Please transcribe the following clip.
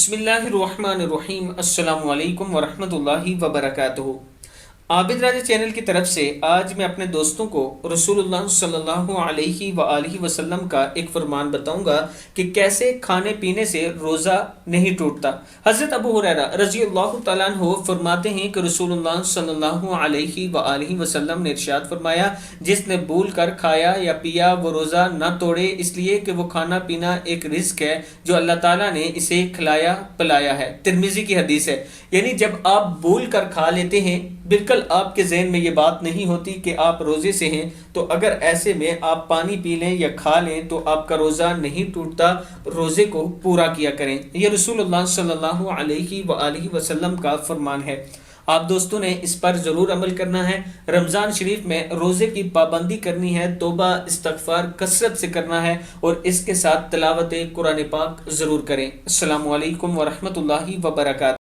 बिस्मिल्लाहिर्रहमानिर्रहीम। अस्सलामु अलैकुम वरहमतुल्लाहि वबरकातुहू। आबिद्राजा चैनल की तरफ से आज मैं अपने दोस्तों को रसूलुल्लाह सल्लल्लाहु अलैहि वआलिहि वसल्लम का एक फरमान बताऊंगा कि कैसे खाने पीने से रोज़ा नहीं टूटता। हज़रत अबू हुरैरा रज़ी अल्लाह तआला अन्हु फरमाते हैं कि रसूलुल्लाह सल्लल्लाहु अलैहि वआलिहि वसल्लम ने इरशाद फरमाया, जिसने भूल कर खाया या पिया वो रोज़ा न तोड़े, इसलिए कि वो खाना पीना एक रिस्क है जो अल्लाह ताला ने इसे खिलाया पिलाया है। तिरमिज़ी की हदीस है। यानी जब आप भूल कर खा लेते हैं, बिल्कुल आपके जहन में ये बात नहीं होती कि आप रोज़े से हैं, तो अगर ऐसे में आप पानी पी लें या खा लें तो आपका रोज़ा नहीं टूटता। रोज़े को पूरा किया करें। यह रसूलुल्लाह सल्लल्लाहु अलैहि वआलिहि वसल्लम का फरमान है। आप दोस्तों ने इस पर ज़रूर अमल करना है। रमज़ान शरीफ में रोज़े की पाबंदी करनी है, तौबा इस्तग़फ़ार कसरत से करना है और इसके साथ तिलावत कुरान पाक ज़रूर करें। अस्सलामु अलैकुम वरहमतुल्लाहि वबरकातुहू।